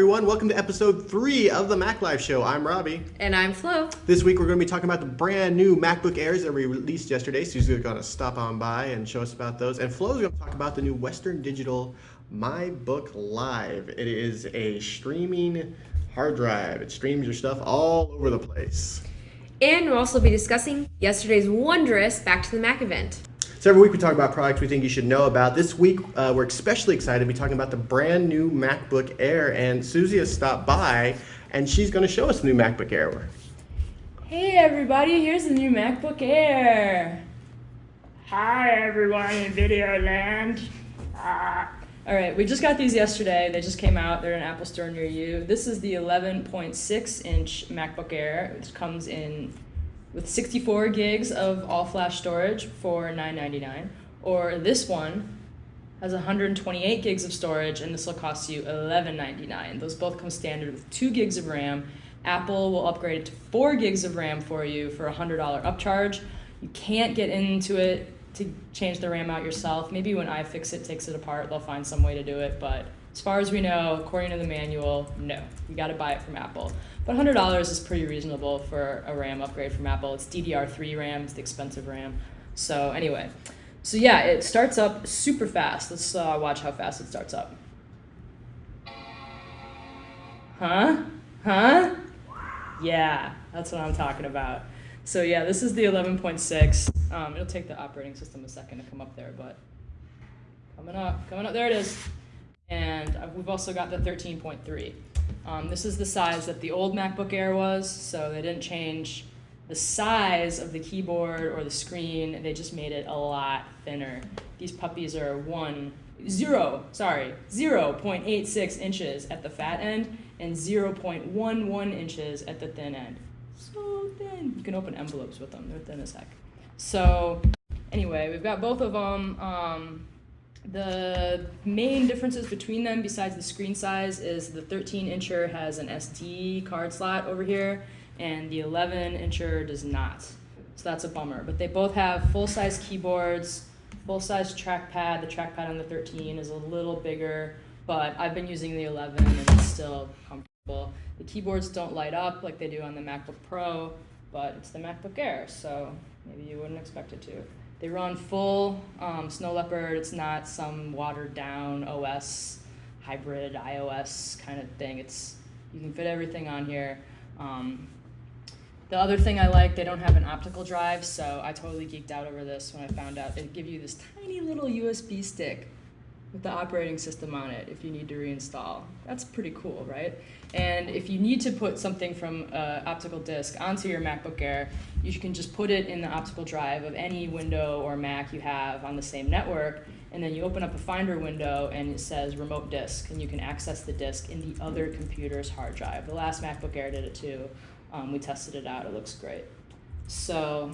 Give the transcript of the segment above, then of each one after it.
everyone. Welcome to episode 3 of the MacLife Show. I'm Robbie. And I'm Flo. This week we're going to be talking about the brand new MacBook Airs that we released yesterday. Susie's going to stop on by and show us about those. And Flo's going to talk about the new Western Digital MyBook Live. It is a streaming hard drive. It streams your stuff all over the place. And we'll also be discussing yesterday's wondrous Back to the Mac event. So every week we talk about products we think you should know about. This week we're especially excited to be talking about the brand new MacBook Air, and Susie has stopped by and she's going to show us the new MacBook Air. Hey everybody, here's the new MacBook Air. Hi everyone in video land. Alright, we just got these yesterday. They just came out. They're in an Apple store near you. This is the 11.6 inch MacBook Air, which comes in with 64 gigs of all-flash storage for $999. Or this one has 128 gigs of storage, and this will cost you $1199. Those both come standard with 2 gigs of RAM. Apple will upgrade it to 4 gigs of RAM for you for a $100 upcharge. You can't get into it to change the RAM out yourself. Maybe when iFixit takes it apart, they'll find some way to do it, but as far as we know, according to the manual, no. You gotta buy it from Apple. But $100 is pretty reasonable for a RAM upgrade from Apple. It's DDR3 RAM, it's the expensive RAM. So anyway, so yeah, it starts up super fast. Let's watch how fast it starts up. Huh? Yeah, that's what I'm talking about. So yeah, this is the 11.6. It'll take the operating system a second to come up there, but coming up, there it is. And we've also got the 13.3. This is the size that the old MacBook Air was, so they didn't change the size of the keyboard or the screen. They just made it a lot thinner. These puppies are 0.86 inches at the fat end and 0.11 inches at the thin end. So thin. You can open envelopes with them. They're thin as heck. So anyway, we've got both of them. The main differences between them, besides the screen size, is the 13-incher has an SD card slot over here, and the 11-incher does not. So that's a bummer. But they both have full-size keyboards, full-size trackpad. The trackpad on the 13 is a little bigger, but I've been using the 11 and it's still comfortable. The keyboards don't light up like they do on the MacBook Pro, but it's the MacBook Air, so maybe you wouldn't expect it to. They run full Snow Leopard. It's not some watered down OS, hybrid iOS kind of thing. You can fit everything on here. The other thing I like, they don't have an optical drive, so I totally geeked out over this when I found out they give you this tiny little USB stick with the operating system on it if you need to reinstall. That's pretty cool, right? And if you need to put something from an optical disk onto your MacBook Air, you can just put it in the optical drive of any window or Mac you have on the same network, and then you open up a Finder window and it says remote disk, and you can access the disk in the other computer's hard drive. The last MacBook Air did it too. We tested it out, it looks great. So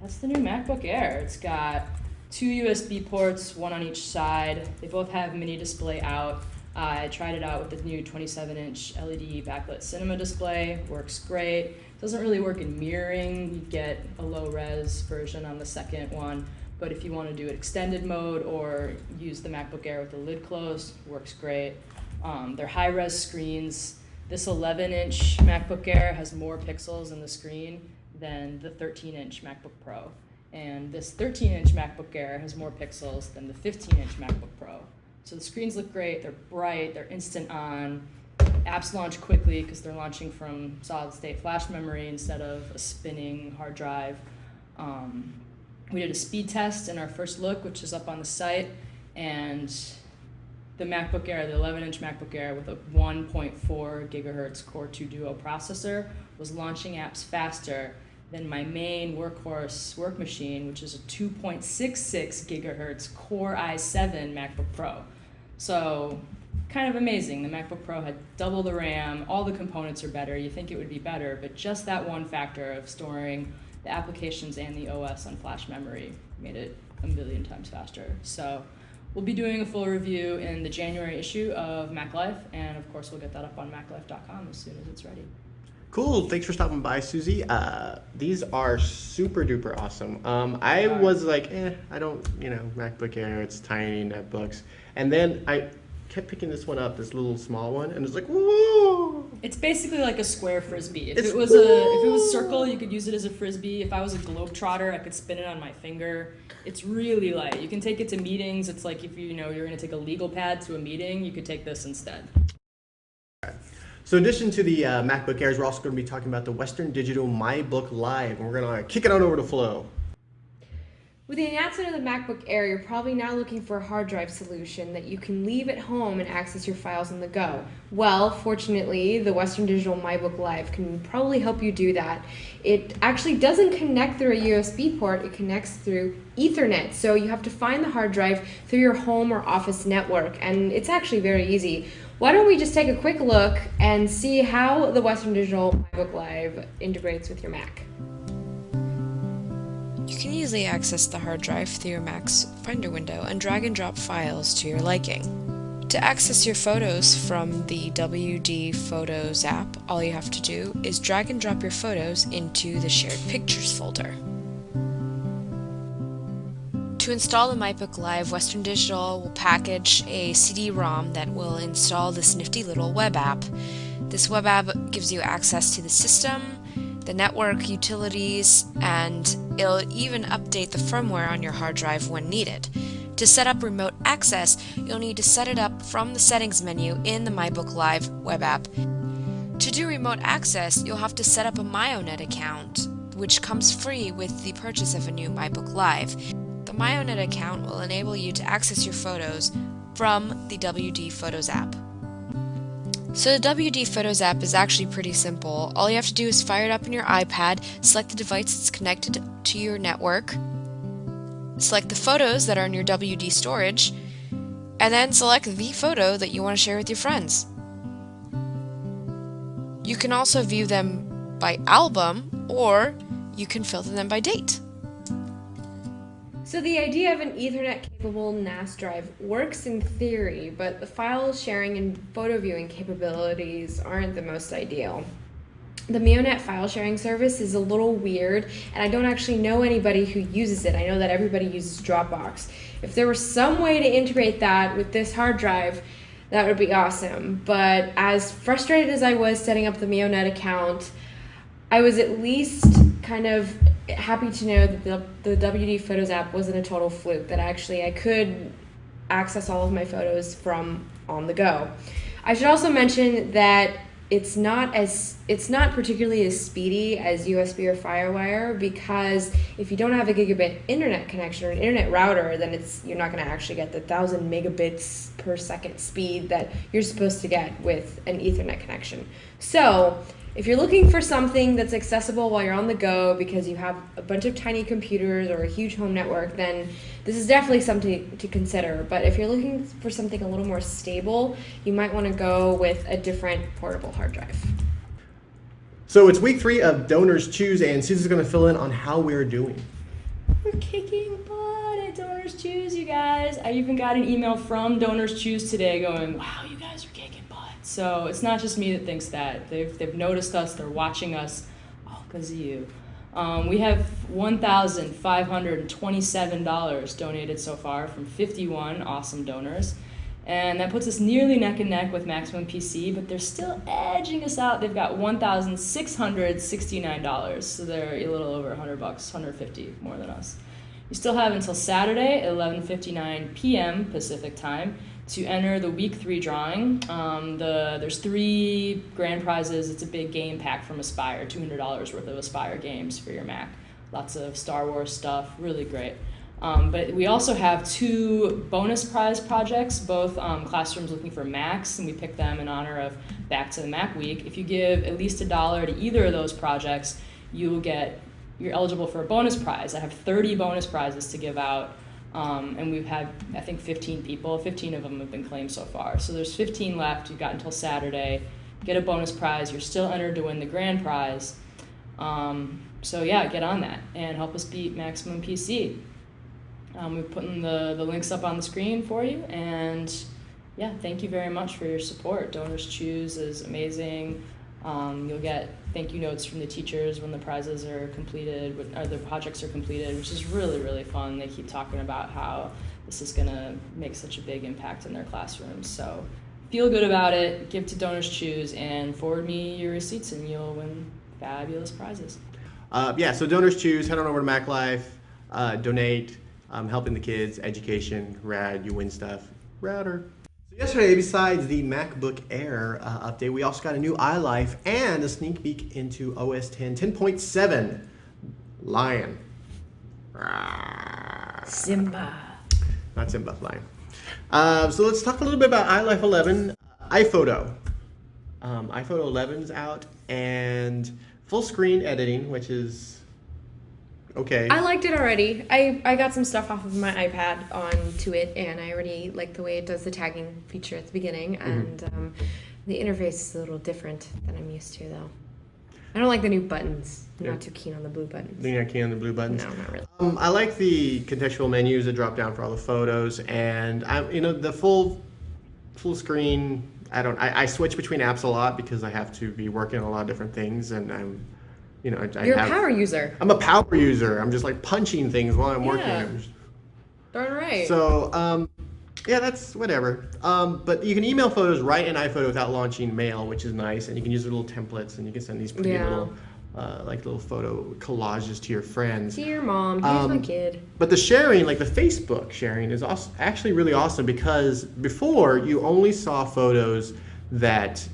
that's the new MacBook Air. It's got 2 USB ports, 1 on each side. They both have mini display out. I tried it out with the new 27-inch LED backlit cinema display. Works great. Doesn't really work in mirroring. You get a low-res version on the second one. But if you want to do it extended mode or use the MacBook Air with the lid closed, works great. They're high-res screens. This 11-inch MacBook Air has more pixels in the screen than the 13-inch MacBook Pro. And this 13-inch MacBook Air has more pixels than the 15-inch MacBook Pro. So the screens look great, they're bright, they're instant on. Apps launch quickly because they're launching from solid-state flash memory instead of a spinning hard drive. We did a speed test in our first look, which is up on the site, and the MacBook Air, the 11-inch MacBook Air with a 1.4 gigahertz Core 2 Duo processor was launching apps faster than my main workhorse work machine, which is a 2.66 gigahertz Core i7 MacBook Pro. So kind of amazing. The MacBook Pro had double the RAM, all the components are better, you think it would be better, but just that one factor of storing the applications and the OS on flash memory made it a million times faster. So we'll be doing a full review in the January issue of MacLife, and of course we'll get that up on MacLife.com as soon as it's ready. Cool. Thanks for stopping by, Susie. These are super duper awesome. I was like, I don't, MacBook Air, it's tiny, netbooks. And then I kept picking this one up, this little small one, and it's like, whoa! It's basically like a square frisbee. If It's it was a circle, you could use it as a frisbee. If I was a globetrotter, I could spin it on my finger. It's really light. You can take it to meetings. It's like if you're going to take a legal pad to a meeting, you could take this instead. So in addition to the MacBook Airs, we're also going to be talking about the Western Digital MyBook Live, and we're going to kick it on over to Flo. With the announcement of the MacBook Air, you're probably now looking for a hard drive solution that you can leave at home and access your files on the go. Well, fortunately, the Western Digital MyBook Live can probably help you do that. It actually doesn't connect through a USB port, it connects through Ethernet. So you have to find the hard drive through your home or office network, and it's actually very easy. Why don't we just take a quick look and see how the Western Digital MyBook Live integrates with your Mac. You can easily access the hard drive through your Mac's Finder window and drag and drop files to your liking. To access your photos from the WD Photos app, all you have to do is drag and drop your photos into the Shared Pictures folder. To install the MyBook Live, Western Digital will package a CD-ROM that will install this nifty little web app. This web app gives you access to the system, the network, utilities, and it'll even update the firmware on your hard drive when needed. To set up remote access, you'll need to set it up from the settings menu in the MyBook Live web app. To do remote access, you'll have to set up a MyONet account, which comes free with the purchase of a new MyBook Live. The MyONet account will enable you to access your photos from the WD Photos app. So the WD Photos app is actually pretty simple. All you have to do is fire it up on your iPad, select the device that's connected to your network, select the photos that are in your WD storage, and then select the photo that you want to share with your friends. You can also view them by album, or you can filter them by date. So the idea of an Ethernet-capable NAS drive works in theory, but the file sharing and photo viewing capabilities aren't the most ideal. The MyONet file sharing service is a little weird, and I don't actually know anybody who uses it. I know that everybody uses Dropbox. If there was some way to integrate that with this hard drive, that would be awesome. But as frustrated as I was setting up the MyONet account, I was at least kind of happy to know that the WD Photos app wasn't a total fluke, that actually I could access all of my photos from on the go. I should also mention that it's not particularly as speedy as USB or FireWire, because if you don't have a gigabit internet connection or an internet router, then you're not going to actually get the 1,000 megabits per second speed that you're supposed to get with an Ethernet connection. So if you're looking for something that's accessible while you're on the go because you have a bunch of tiny computers or a huge home network, then this is definitely something to consider. But if you're looking for something a little more stable, you might want to go with a different portable hard drive. So it's week 3 of DonorsChoose, and Susan's going to fill in on how we're doing. We're kicking butt at DonorsChoose, you guys. I even got an email from DonorsChoose today going, wow, you guys are kicking butt. So it's not just me that thinks that. They've noticed us, they're watching us, all because of you. We have $1,527 donated so far from 51 awesome donors. And that puts us nearly neck and neck with Maximum PC, but they're still edging us out. They've got $1,669, so they're a little over $100, $150 more than us. You still have until Saturday at 11:59 p.m. Pacific time to enter the week 3 drawing. There's 3 grand prizes. It's a big game pack from Aspire, $200 worth of Aspire games for your Mac. Lots of Star Wars stuff, really great. But we also have 2 bonus prize projects, both classrooms looking for Macs, and we picked them in honor of Back to the Mac Week. If you give at least $1 to either of those projects, you're eligible for a bonus prize. I have 30 bonus prizes to give out, and we've had, I think, 15 people. 15 of them have been claimed so far. So there's 15 left. You've got until Saturday. Get a bonus prize. You're still entered to win the grand prize. So yeah, get on that and help us beat Maximum PC. We're putting the links up on the screen for you, and yeah, thank you very much for your support. DonorsChoose is amazing. You'll get thank you notes from the teachers when the prizes are completed, or the projects are completed, which is really, really fun. They keep talking about how this is going to make such a big impact in their classrooms. So feel good about it, give to DonorsChoose, and forward me your receipts, and you'll win fabulous prizes. Yeah, so DonorsChoose, head on over to MacLife, donate, helping the kids, education, rad, you win stuff, router. So yesterday, besides the MacBook Air update, we also got a new iLife and a sneak peek into OS 10, 10.7, Lion. Simba. Not Simba, Lion. So let's talk a little bit about iLife 11, iPhoto. iPhoto 11's out, and full screen editing, which is okay. I liked it already. I got some stuff off of my iPad onto it, and I already like the way it does the tagging feature at the beginning, and the interface is a little different than I'm used to, though. I don't like the new buttons. I'm not too keen on the blue buttons. You're not keen on the blue buttons? No, not really. I like the contextual menus that drop down for all the photos, and the full screen. I switch between apps a lot because I have to be working on a lot of different things, and you're a power user. I'm a power user. I'm just like punching things while I'm working. Yeah. Darn right. So, yeah, that's whatever. But you can email photos right in iPhoto without launching Mail, which is nice, and you can use little templates, and you can send these pretty little photo collages to your friends. Dear Mom, here's my kid. But the sharing, like the Facebook sharing, is also actually really awesome because before you only saw photos that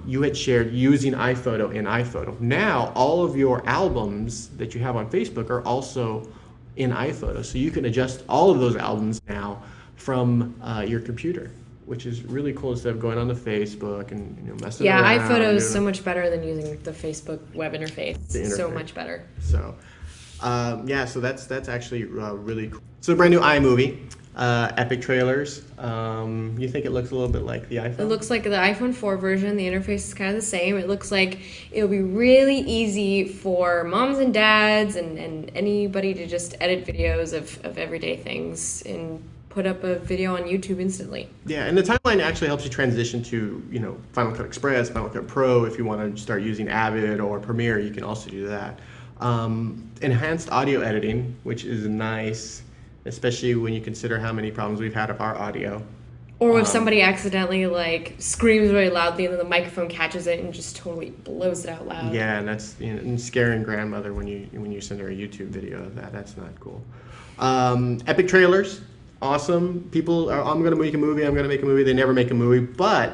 you had shared using iPhoto in iPhoto. Now all of your albums that you have on Facebook are also in iPhoto, so you can adjust all of those albums now from your computer, which is really cool instead of going on to Facebook and messing around. Yeah, iPhoto is so much better than using the Facebook web interface. So much better. So, yeah, so that's actually really cool. So the brand new iMovie, epic trailers. You think it looks a little bit like the iPhone? It looks like the iPhone 4 version. The interface is kind of the same. It looks like it'll be really easy for moms and dads and anybody to just edit videos of everyday things and put up a video on YouTube instantly. Yeah, and the timeline actually helps you transition to, Final Cut Express, Final Cut Pro. If you want to start using Avid or Premiere, you can also do that. Enhanced audio editing, which is nice, especially when you consider how many problems we've had of our audio. Or if somebody accidentally screams really loudly and then the microphone catches it and just totally blows it out loud. Yeah, and that's and scaring grandmother when you send her a YouTube video of that. That's not cool. Epic trailers. Awesome. People are, I'm going to make a movie, I'm going to make a movie. They never make a movie. But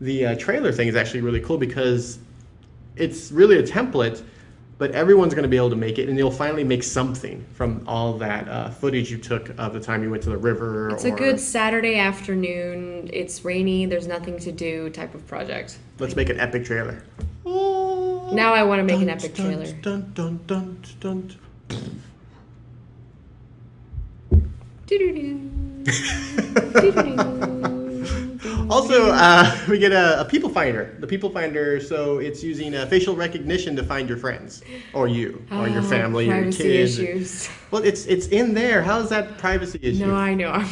the trailer thing is actually really cool because it's really a template, but everyone's going to be able to make it, and you'll finally make something from all that footage you took of the time you went to the river. It's a good Saturday afternoon, it's rainy, there's nothing to do type of project. Let's make an epic trailer. Now I want to make an epic trailer. Dun, dun, dun, dun, dun. Also, we get a people finder. The people finder, so it's using facial recognition to find your friends, or you, or your family, or your kids. Issues. Well, it's in there. How is that privacy issue? No, I know.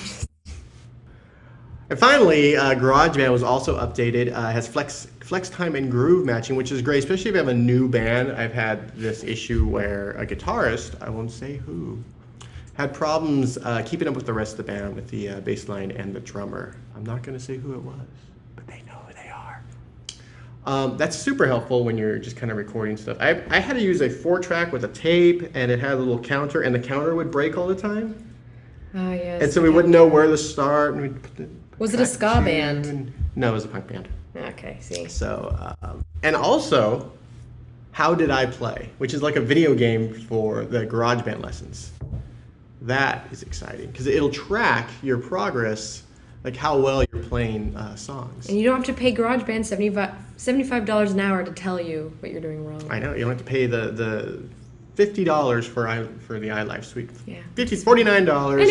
And finally, GarageBand was also updated. It has flex time and groove matching, which is great, especially if you have a new band. I've had this issue where a guitarist, I won't say who, had problems keeping up with the rest of the band with the bass line and the drummer. I'm not going to say who it was, but they know who they are. That's super helpful when you're just kind of recording stuff. I had to use a 4-track with a tape, and it had a little counter, and the counter would break all the time. Oh, yes. And so we wouldn't know where to start. And we'd put the Was it a ska band? No, it was a punk band. Okay, see. So, and also, How Did I Play, which is like a video game for the GarageBand lessons. That is exciting because it'll track your progress, like how well you're playing songs. And you don't have to pay GarageBand $75 an hour to tell you what you're doing wrong. I know, you don't have to pay the $50 for the iLife suite. Yeah. $49.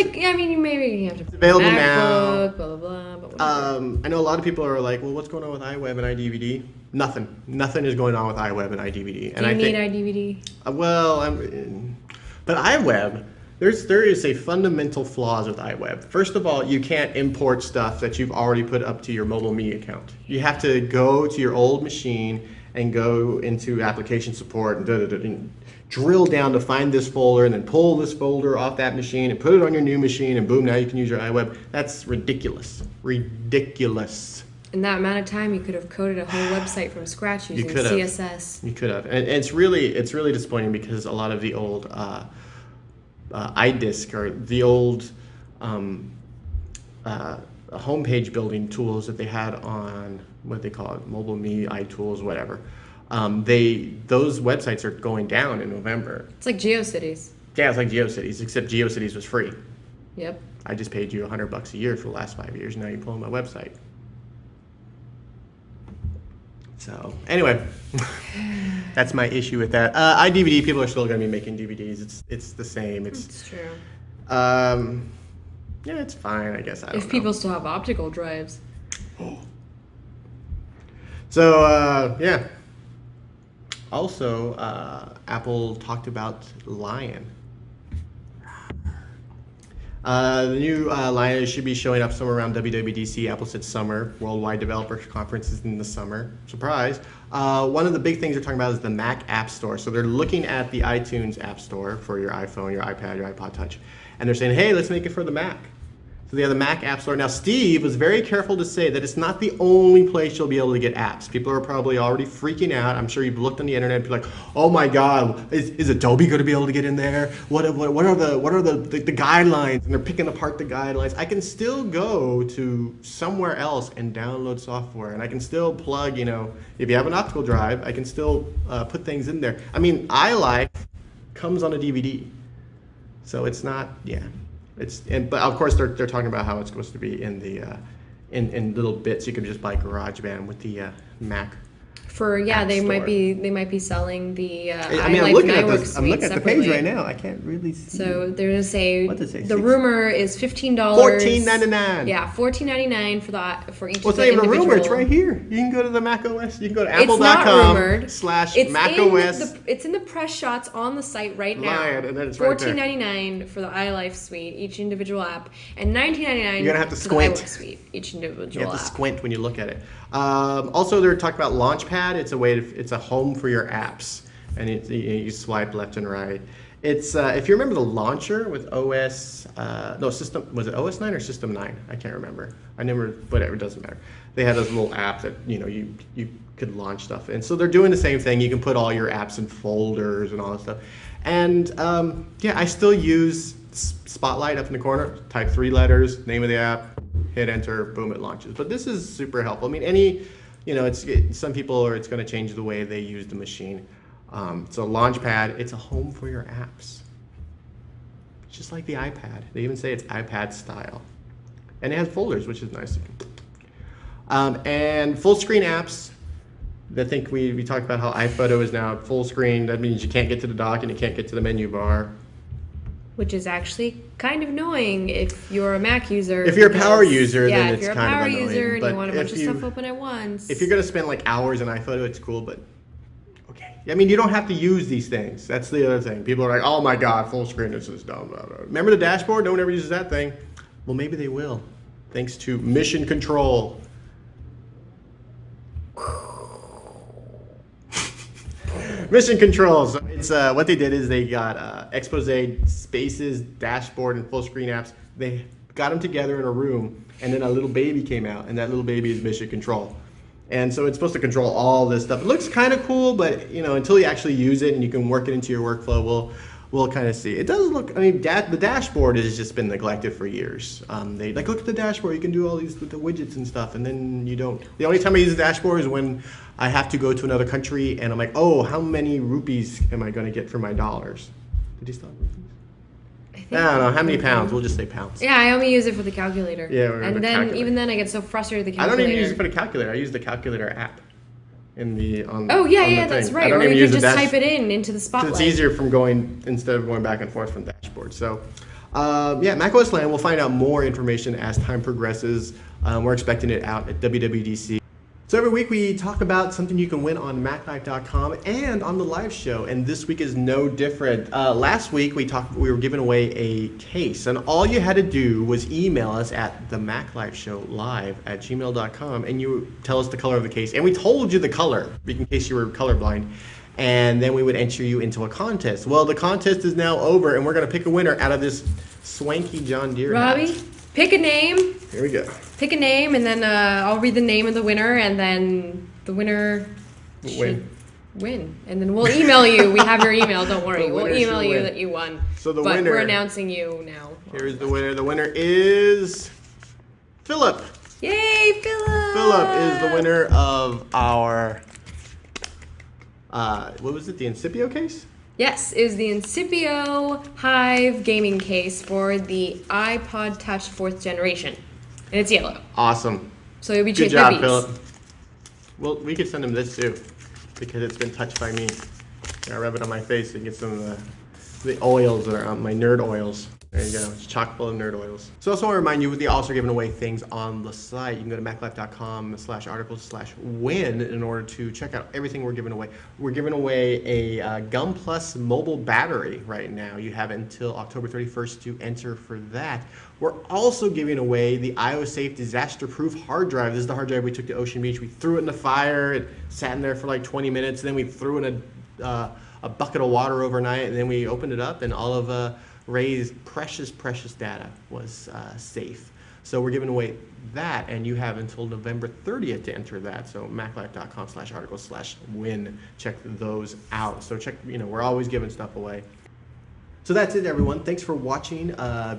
And maybe you have to It's available MacBook, now. blah, blah, blah. But whatever. I know a lot of people are like, well, what's going on with iWeb and iDVD? Nothing is going on with iWeb and iDVD. Do you need iDVD? But iWeb, there is a fundamental flaws with iWeb. First of all, you can't import stuff that you've already put up to your mobile me account. You have to go to your old machine and go into application support and drill down to find this folder and then pull this folder off that machine and put it on your new machine and boom, now you can use your iWeb. That's ridiculous. Ridiculous. In that amount of time, you could have coded a whole website from scratch using CSS. You could have. And it's really disappointing because a lot of the old iDisk or the old homepage building tools that they had on what they call it, Mobile Me, iTools, whatever. Those websites are going down in November. It's like GeoCities. Yeah, it's like GeoCities, except GeoCities was free. Yep. I just paid you $100 a year for the last 5 years. Now you pull on my website. So anyway, that's my issue with that. iDVD, people are still going to be making DVDs. It's the same. It's true. Yeah, it's fine, I guess. I don't know. If people still have optical drives. So yeah. Also, Apple talked about Lion. The new Lion should be showing up somewhere around WWDC. Apple said summer. Worldwide Developer Conference is in the summer. Surprise. One of the big things they're talking about is the Mac App Store. So they're looking at the iTunes App Store for your iPhone, your iPad, your iPod Touch. And they're saying, hey, let's make it for the Mac. So they have the Mac App Store. Now, Steve was very careful to say that it's not the only place you'll be able to get apps. People are probably already freaking out. I'm sure you've looked on the internet and be like, oh my God, is Adobe going to be able to get in there? What are the guidelines? And they're picking apart the guidelines. I can still go to somewhere else and download software. And I can still plug, if you have an optical drive, I can still put things in there. I mean, iLife comes on a DVD. So it's not, yeah. But of course they're talking about how it's supposed to be in the in little bits. You can just buy GarageBand with the Mac. They might be selling the I'm looking at the page right now. I can't really see. So they're gonna say what does it say? The rumor is $15. $14.99. Yeah, $14.99 for each. Well, it's not even a rumor. It's right here. You can go to the Mac OS. You can go to apple.com/macOS. It's in the press shots on the site right now. Lion, and then it's right there. $14.99 for the iLife suite, each individual app, and $19.99. You're gonna have to for squint. the iWeb suite, each individual app. You have to squint when you look at it. Also, they're talking about Launchpad. It's a home for your apps, and you swipe left and right. It's if you remember the launcher with OS, was it OS 9 or System 9? I can't remember. Whatever, it doesn't matter. They had this little app that you could launch stuff in. So they're doing the same thing. You can put all your apps in folders and all that stuff. And I still use Spotlight up in the corner. Type 3 letters, name of the app, hit enter, boom, it launches. But this is super helpful. I mean, some people it's going to change the way they use the machine. So Launchpad, it's a home for your apps. Just like the iPad. They even say it's iPad style. And it has folders, which is nice. And full screen apps. I think we talked about how iPhoto is now full screen. That means you can't get to the dock and you can't get to the menu bar. Which is actually kind of annoying if you're a Mac user. If you're a power user, then it's kind of annoying. Yeah, if you're a power user and you want a bunch of stuff open at once. If you're going to spend like hours in iPhoto, it's cool, but okay. I mean, you don't have to use these things. That's the other thing. People are like, oh my God, full screen, this is dumb. Blah, blah. Remember the dashboard? No one ever uses that thing. Well, maybe they will, thanks to Mission Control. Mission Control. So it's what they did is they got expose, spaces, dashboard, and full screen apps. They got them together in a room, and then a little baby came out, and that little baby is Mission Control. And so it's supposed to control all this stuff. It looks kind of cool, but until you actually use it and you can work it into your workflow, we'll kind of see. It does look. I mean, the dashboard has just been neglected for years. They look at the dashboard. You can do all these with the widgets and stuff, and then you don't. The only time I use the dashboard is when I have to go to another country, and I'm like, oh, how many rupees am I going to get for my dollars? Did he stop rupees? I don't know. How many pounds? We'll just say pounds. Yeah, I only use it for the calculator. Yeah, and then even then I get so frustrated with the calculator. I don't even use it for the calculator. I use the calculator app. That's right. Or you can just type it into the Spotlight. So it's easier instead of going back and forth from the dashboard. So, macOS Land, we'll find out more information as time progresses. We're expecting it out at WWDC. So every week we talk about something you can win on MacLife.com and on the live show, and this week is no different. Last week we were giving away a case, and all you had to do was email us at themaclifeshowlive@gmail.com, and you tell us the color of the case, and we told you the color in case you were colorblind, and then we would enter you into a contest. Well, the contest is now over, and we're going to pick a winner out of this swanky John Deere hat. Robbie, pick a name. Here we go. Pick a name, and then I'll read the name of the winner, and then the winner should win. And then we'll email you. We have your email, don't worry. We'll email you that you won. So the but winner... we're announcing you now. Here's the winner. The winner is Philip. Yay, Philip! Philip is the winner of our, what was it, the Incipio case? Yes, is the Incipio Hive gaming case for the iPod Touch 4th generation. And it's yellow. Awesome. So you'll be Good chased by job, bees. Philip. Well, we could send him this too, because it's been touched by me. I rub it on my face and get some of the oils that are on my nerd oils. There you go. It's chock full of nerd oils. So I also want to remind you, we also giving away things on the site. You can go to maclife.com/articles/win in order to check out everything we're giving away. We're giving away a Gum Plus mobile battery right now. You have until October 31st to enter for that. We're also giving away the IOSafe disaster-proof hard drive. This is the hard drive we took to Ocean Beach. We threw it in the fire. It sat in there for like 20 minutes. Then we threw in a bucket of water overnight, and then we opened it up, and all of Ray's precious data was safe. So we're giving away that, and you have until November 30th to enter that. So maclife.com/articles/win. Check those out. So check, we're always giving stuff away. So that's it, everyone. Thanks for watching.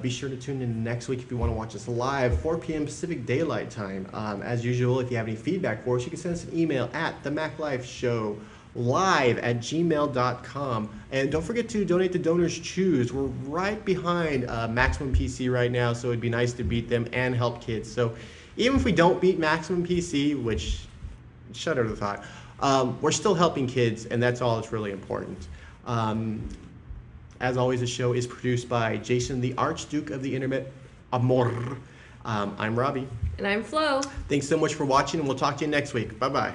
Be sure to tune in next week if you want to watch us live, 4 p.m. Pacific Daylight Time. As usual, if you have any feedback for us, you can send us an email at themaclifeshowlive@gmail.com. And don't forget to donate to DonorsChoose. We're right behind Maximum PC right now, so it'd be nice to beat them and help kids. So even if we don't beat Maximum PC, which, shudder the thought, we're still helping kids, and that's all that's really important. As always, the show is produced by Jason, the Archduke of the Internet Amor. I'm Robbie. And I'm Flo. Thanks so much for watching, and we'll talk to you next week. Bye-bye.